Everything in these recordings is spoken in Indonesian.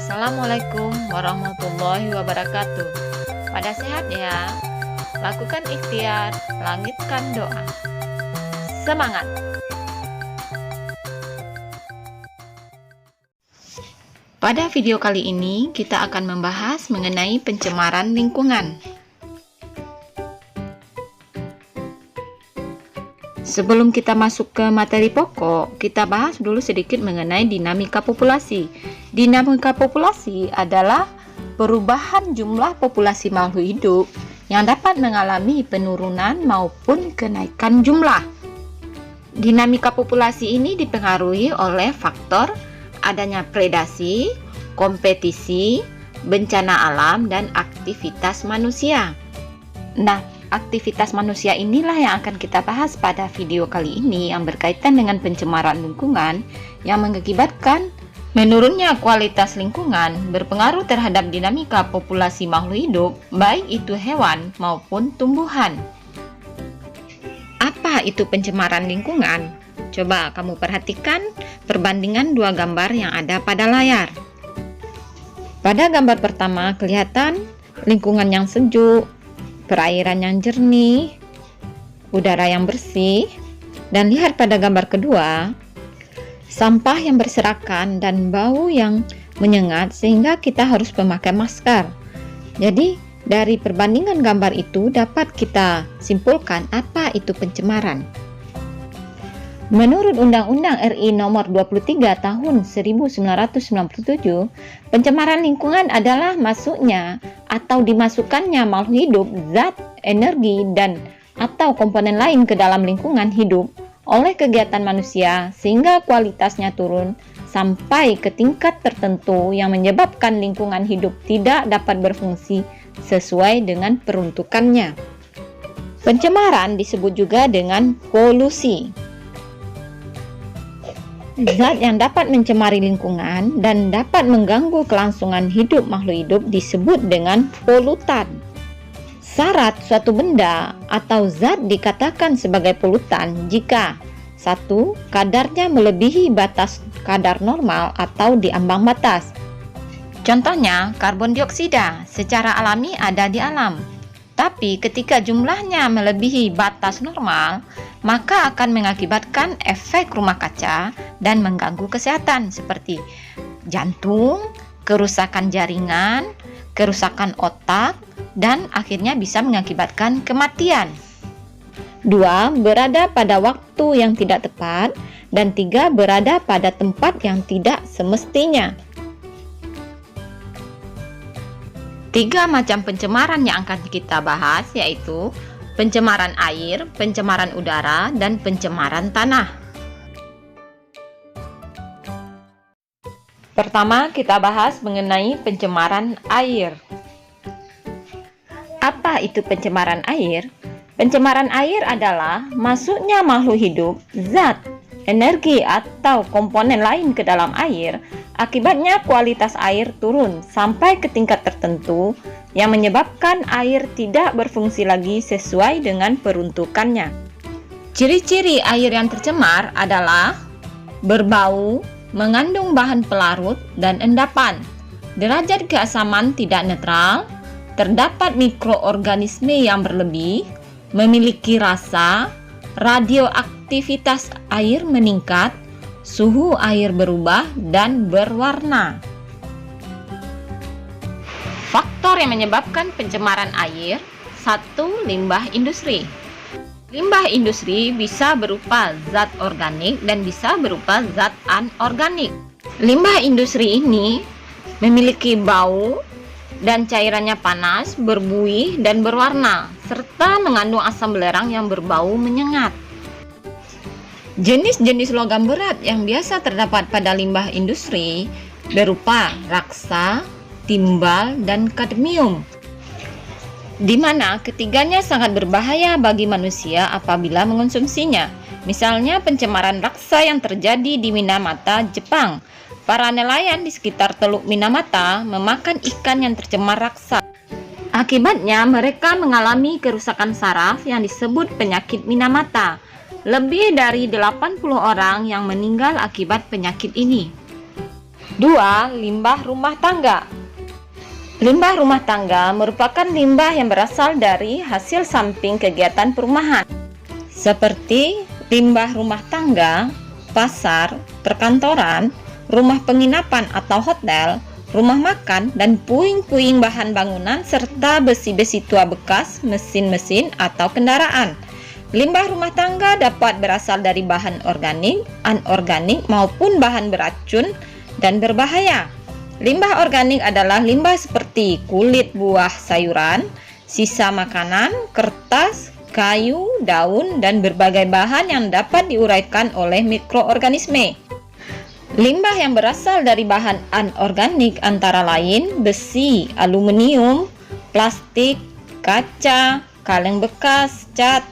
Assalamualaikum warahmatullahi wabarakatuh. Pada sehat ya. Lakukan ikhtiar, langitkan doa. Semangat! Pada video kali ini kita akan membahas mengenai pencemaran lingkungan. Sebelum kita masuk ke materi pokok, kita bahas dulu sedikit mengenai dinamika populasi. Dinamika populasi adalah perubahan jumlah populasi makhluk hidup yang dapat mengalami penurunan maupun kenaikan jumlah. Dinamika populasi ini dipengaruhi oleh faktor adanya predasi, kompetisi, bencana alam, dan aktivitas manusia. Nah, aktivitas manusia inilah yang akan kita bahas pada video kali ini yang berkaitan dengan pencemaran lingkungan yang mengakibatkan menurunnya kualitas lingkungan berpengaruh terhadap dinamika populasi makhluk hidup, baik itu hewan maupun tumbuhan. Apa itu pencemaran lingkungan? Coba kamu perhatikan perbandingan dua gambar yang ada pada layar. Pada gambar pertama kelihatan lingkungan yang sejuk, perairan yang jernih, udara yang bersih, dan lihat pada gambar kedua, sampah yang berserakan dan bau yang menyengat sehingga kita harus memakai masker. Jadi, dari perbandingan gambar itu dapat kita simpulkan apa itu pencemaran. Menurut Undang-Undang RI Nomor 23 Tahun 1997, pencemaran lingkungan adalah masuknya atau dimasukkannya makhluk hidup, zat, energi, dan atau komponen lain ke dalam lingkungan hidup oleh kegiatan manusia sehingga kualitasnya turun sampai ke tingkat tertentu yang menyebabkan lingkungan hidup tidak dapat berfungsi sesuai dengan peruntukannya. Pencemaran disebut juga dengan polusi. Zat yang dapat mencemari lingkungan dan dapat mengganggu kelangsungan hidup makhluk hidup disebut dengan polutan. Syarat suatu benda atau zat dikatakan sebagai polutan jika 1. Kadarnya melebihi batas kadar normal atau di ambang batas. Contohnya, karbon dioksida secara alami ada di alam. Tapi ketika jumlahnya melebihi batas normal, maka akan mengakibatkan efek rumah kaca dan mengganggu kesehatan seperti jantung, kerusakan jaringan, kerusakan otak, dan akhirnya bisa mengakibatkan kematian. 2. Berada pada waktu yang tidak tepat, dan 3. Berada pada tempat yang tidak semestinya. 3 macam pencemaran yang akan kita bahas yaitu pencemaran air, pencemaran udara, dan pencemaran tanah. Pertama, kita bahas mengenai pencemaran air. Apa itu pencemaran air? Pencemaran air adalah masuknya makhluk hidup, zat, energi, atau komponen lain ke dalam air. Akibatnya kualitas air turun sampai ke tingkat tertentu yang menyebabkan air tidak berfungsi lagi sesuai dengan peruntukannya. Ciri-ciri air yang tercemar adalah berbau, mengandung bahan pelarut dan endapan, derajat keasaman tidak netral, terdapat mikroorganisme yang berlebih, memiliki rasa, radioaktivitas air meningkat, suhu air berubah dan berwarna. Faktor yang menyebabkan pencemaran air. 1. Limbah industri. Limbah industri bisa berupa zat organik dan bisa berupa zat anorganik. Limbah industri ini memiliki bau dan cairannya panas, berbuih dan berwarna, serta mengandung asam belerang yang berbau menyengat. Jenis-jenis logam berat yang biasa terdapat pada limbah industri berupa raksa, timbal, dan kadmium, di mana ketiganya sangat berbahaya bagi manusia apabila mengonsumsinya. Misalnya pencemaran raksa yang terjadi di Minamata, Jepang. Para nelayan di sekitar Teluk Minamata memakan ikan yang tercemar raksa. Akibatnya mereka mengalami kerusakan saraf yang disebut penyakit Minamata. Lebih dari 80 orang yang meninggal akibat penyakit ini. 2. Limbah rumah tangga. Limbah rumah tangga merupakan limbah yang berasal dari hasil samping kegiatan perumahan, seperti limbah rumah tangga, pasar, perkantoran, rumah penginapan atau hotel, rumah makan, dan puing-puing bahan bangunan serta besi-besi tua bekas, mesin-mesin atau kendaraan. Limbah rumah tangga dapat berasal dari bahan organik, anorganik maupun bahan beracun dan berbahaya. Limbah organik adalah limbah seperti kulit buah sayuran, sisa makanan, kertas, kayu, daun, dan berbagai bahan yang dapat diuraikan oleh mikroorganisme. Limbah yang berasal dari bahan anorganik antara lain besi, aluminium, plastik, kaca, kaleng bekas, cat,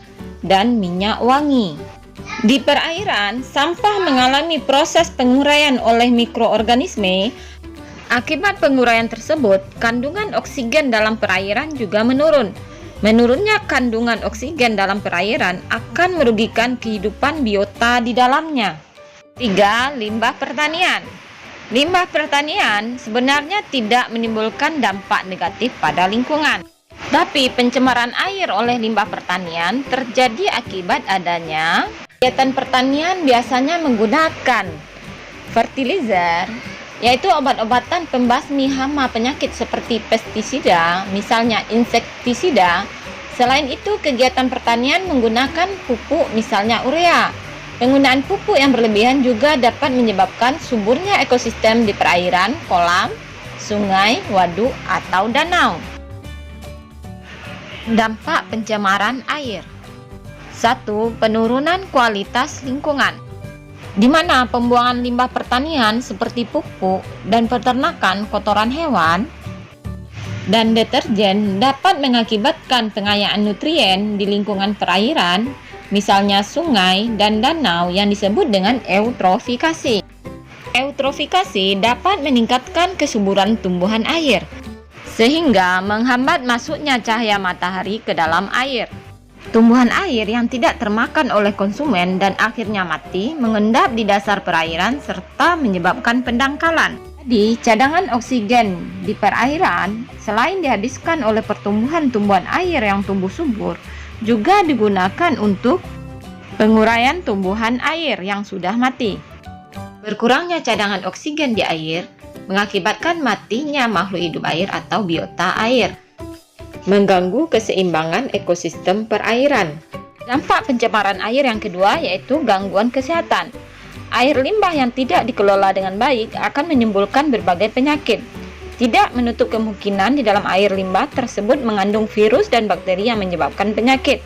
dan minyak wangi. Di perairan, sampah mengalami proses penguraian oleh mikroorganisme. Akibat penguraian tersebut, kandungan oksigen dalam perairan juga menurun. Menurunnya kandungan oksigen dalam perairan akan merugikan kehidupan biota di dalamnya. 3. Limbah pertanian. Limbah pertanian sebenarnya tidak menimbulkan dampak negatif pada lingkungan. Tapi pencemaran air oleh limbah pertanian terjadi akibat adanya kegiatan pertanian biasanya menggunakan fertilizer, yaitu obat-obatan pembasmi hama penyakit seperti pestisida, misalnya insektisida. Selain itu, kegiatan pertanian menggunakan pupuk, misalnya urea. Penggunaan pupuk yang berlebihan juga dapat menyebabkan suburnya ekosistem di perairan, kolam, sungai, waduk, atau danau. Dampak pencemaran air. 1. Penurunan kualitas lingkungan, di mana pembuangan limbah pertanian seperti pupuk dan peternakan, kotoran hewan, dan deterjen dapat mengakibatkan pengayaan nutrien di lingkungan perairan, misalnya sungai dan danau yang disebut dengan eutrofikasi. Eutrofikasi dapat meningkatkan kesuburan tumbuhan air, sehingga menghambat masuknya cahaya matahari ke dalam air. Tumbuhan air yang tidak termakan oleh konsumen dan akhirnya mati mengendap di dasar perairan serta menyebabkan pendangkalan. Jadi, cadangan oksigen di perairan selain dihabiskan oleh pertumbuhan-tumbuhan air yang tumbuh subur, juga digunakan untuk penguraian tumbuhan air yang sudah mati. Berkurangnya cadangan oksigen di air mengakibatkan matinya makhluk hidup air atau biota air, mengganggu keseimbangan ekosistem perairan. Dampak pencemaran air yang kedua yaitu gangguan kesehatan. Air limbah yang tidak dikelola dengan baik akan menimbulkan berbagai penyakit. Tidak menutup kemungkinan di dalam air limbah tersebut mengandung virus dan bakteri yang menyebabkan penyakit.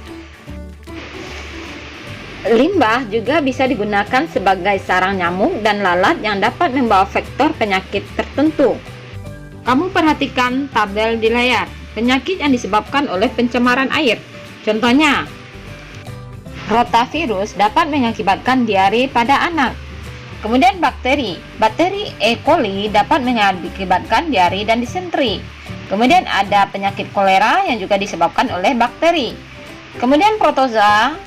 Limbah juga bisa digunakan sebagai sarang nyamuk dan lalat yang dapat membawa vektor penyakit tertentu. Kamu perhatikan tabel di layar. Penyakit yang disebabkan oleh pencemaran air. Contohnya, rotavirus dapat mengakibatkan diare pada anak. Kemudian bakteri E. coli dapat mengakibatkan diare dan disentri. Kemudian ada penyakit kolera yang juga disebabkan oleh bakteri. Kemudian protozoa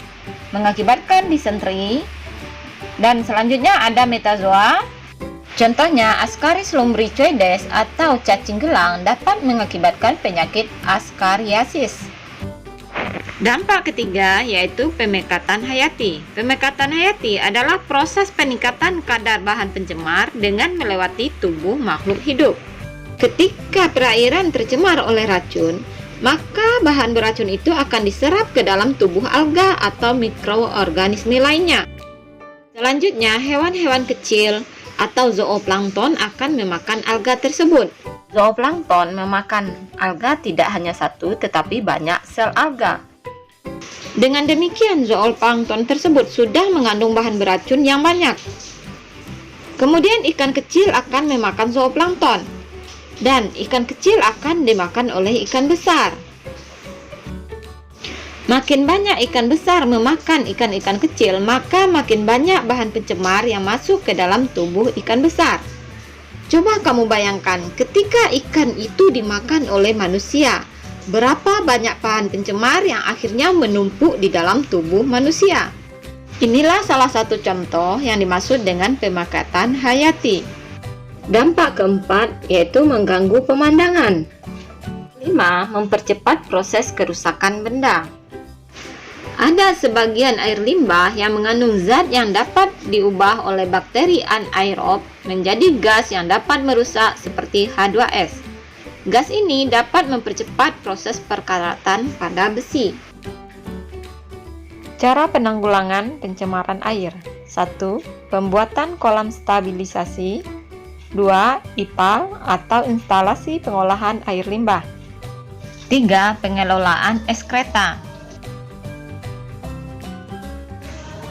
mengakibatkan disentri. Dan selanjutnya ada metazoa. Contohnya Ascaris lumbricoides atau cacing gelang dapat mengakibatkan penyakit askariasis. Dampak ketiga yaitu pemekatan hayati. Pemekatan hayati adalah proses peningkatan kadar bahan pencemar dengan melewati tubuh makhluk hidup. Ketika perairan tercemar oleh racun, maka bahan beracun itu akan diserap ke dalam tubuh alga atau mikroorganisme lainnya. Selanjutnya, hewan-hewan kecil atau zooplankton akan memakan alga tersebut. Zooplankton memakan alga tidak hanya satu tetapi banyak sel alga. Dengan demikian, zooplankton tersebut sudah mengandung bahan beracun yang banyak. Kemudian ikan kecil akan memakan zooplankton, dan ikan kecil akan dimakan oleh ikan besar. Makin banyak ikan besar memakan ikan-ikan kecil, maka makin banyak bahan pencemar yang masuk ke dalam tubuh ikan besar. Coba kamu bayangkan, ketika ikan itu dimakan oleh manusia, berapa banyak bahan pencemar yang akhirnya menumpuk di dalam tubuh manusia. Inilah salah satu contoh yang dimaksud dengan pemekatan hayati. Dampak keempat yaitu mengganggu pemandangan. 5. Mempercepat proses kerusakan benda. Ada sebagian air limbah yang mengandung zat yang dapat diubah oleh bakteri anaerob menjadi gas yang dapat merusak seperti H2S. Gas ini dapat mempercepat proses perkaratan pada besi. Cara penanggulangan pencemaran air. 1. Pembuatan kolam stabilisasi. 2. IPAL atau instalasi pengolahan air limbah. 3. Pengelolaan ekskreta.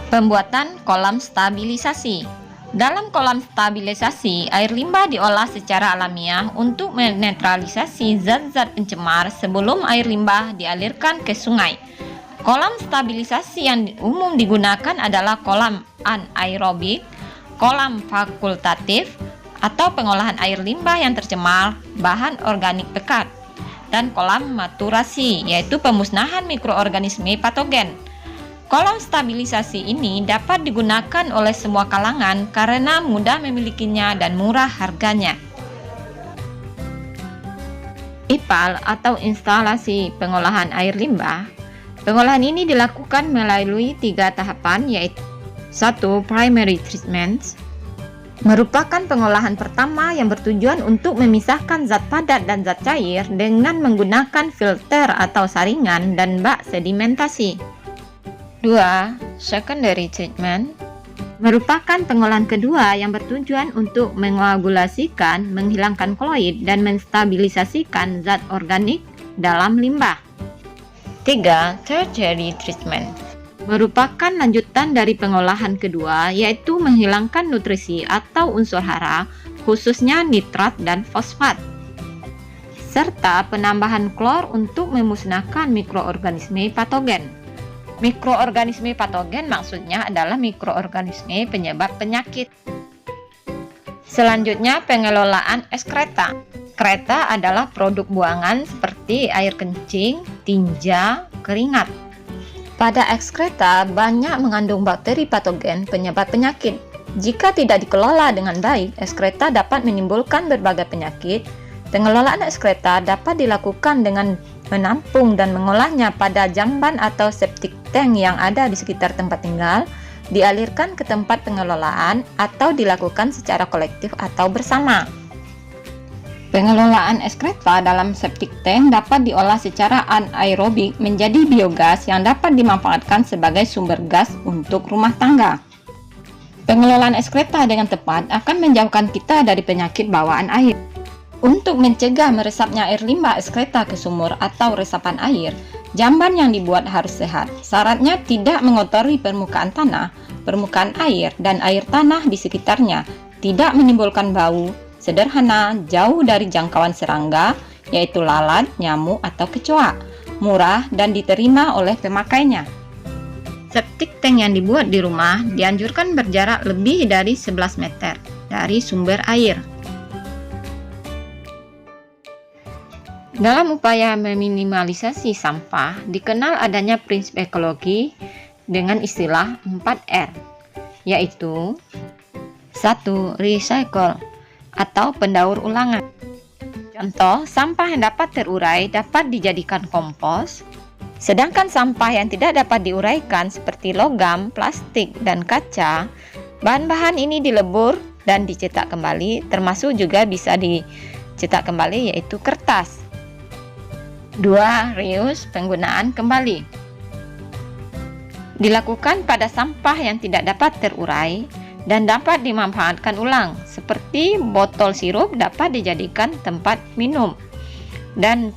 Pembuatan kolam stabilisasi. Dalam kolam stabilisasi, air limbah diolah secara alamiah untuk menetralisasi zat-zat pencemar sebelum air limbah dialirkan ke sungai. Kolam stabilisasi yang umum digunakan adalah kolam anaerobik, kolam fakultatif, atau pengolahan air limbah yang tercemar bahan organik pekat, dan kolam maturasi, yaitu pemusnahan mikroorganisme patogen. Kolam stabilisasi ini dapat digunakan oleh semua kalangan karena mudah memilikinya dan murah harganya. IPAL atau instalasi pengolahan air limbah. Pengolahan ini dilakukan melalui 3 tahapan, yaitu 1. Primary treatment merupakan pengolahan pertama yang bertujuan untuk memisahkan zat padat dan zat cair dengan menggunakan filter atau saringan dan bak sedimentasi. 2. Secondary treatment merupakan pengolahan kedua yang bertujuan untuk mengoagulasikan, menghilangkan koloid, dan menstabilisasikan zat organik dalam limbah. 3. Tertiary treatment merupakan lanjutan dari pengolahan kedua, yaitu menghilangkan nutrisi atau unsur hara, khususnya nitrat dan fosfat, serta penambahan klor untuk memusnahkan mikroorganisme patogen. Mikroorganisme patogen maksudnya adalah mikroorganisme penyebab penyakit. Selanjutnya, pengelolaan ekskreta. Ekskreta adalah produk buangan seperti air kencing, tinja, keringat. Pada ekskreta banyak mengandung bakteri patogen penyebab penyakit. Jika tidak dikelola dengan baik, ekskreta dapat menimbulkan berbagai penyakit. Pengelolaan ekskreta dapat dilakukan dengan menampung dan mengolahnya pada jamban atau septic tank yang ada di sekitar tempat tinggal, dialirkan ke tempat pengelolaan, atau dilakukan secara kolektif atau bersama. Pengelolaan ekskreta dalam septic tank dapat diolah secara anaerobik menjadi biogas yang dapat dimanfaatkan sebagai sumber gas untuk rumah tangga. Pengelolaan ekskreta dengan tepat akan menjauhkan kita dari penyakit bawaan air. Untuk mencegah meresapnya air limbah ekskreta ke sumur atau resapan air, jamban yang dibuat harus sehat. Syaratnya tidak mengotori permukaan tanah, permukaan air, dan air tanah di sekitarnya, tidak menimbulkan bau, sederhana, jauh dari jangkauan serangga, yaitu lalat, nyamuk, atau kecoa, murah, dan diterima oleh pemakainya. Septic tank yang dibuat di rumah dianjurkan berjarak lebih dari 11 meter dari sumber air. Dalam upaya meminimalisasi sampah, dikenal adanya prinsip ekologi dengan istilah 4R, yaitu 1. Recycle atau pendaur ulangan. Contoh, sampah yang dapat terurai dapat dijadikan kompos, sedangkan sampah yang tidak dapat diuraikan seperti logam, plastik, dan kaca, bahan-bahan ini dilebur dan dicetak kembali, termasuk juga bisa dicetak kembali yaitu kertas. 2. Reuse, penggunaan kembali. Dilakukan pada sampah yang tidak dapat terurai dan dapat dimanfaatkan ulang, seperti botol sirup dapat dijadikan tempat minum, dan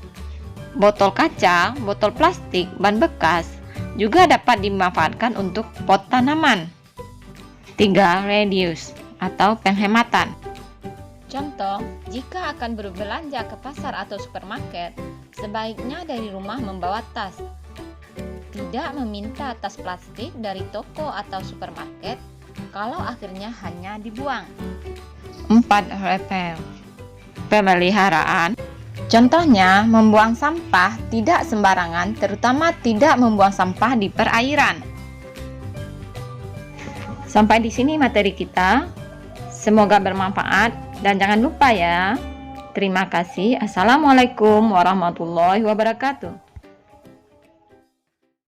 botol kaca, botol plastik, ban bekas juga dapat dimanfaatkan untuk pot tanaman. 3. Reduce atau penghematan. Contoh, jika akan berbelanja ke pasar atau supermarket, sebaiknya dari rumah membawa tas. Tidak meminta tas plastik dari toko atau supermarket kalau akhirnya hanya dibuang. 4. Repair, pemeliharaan. Contohnya, membuang sampah tidak sembarangan, terutama tidak membuang sampah di perairan. Sampai di sini materi kita. Semoga bermanfaat. Dan jangan lupa ya. Terima kasih. Assalamualaikum warahmatullahi wabarakatuh.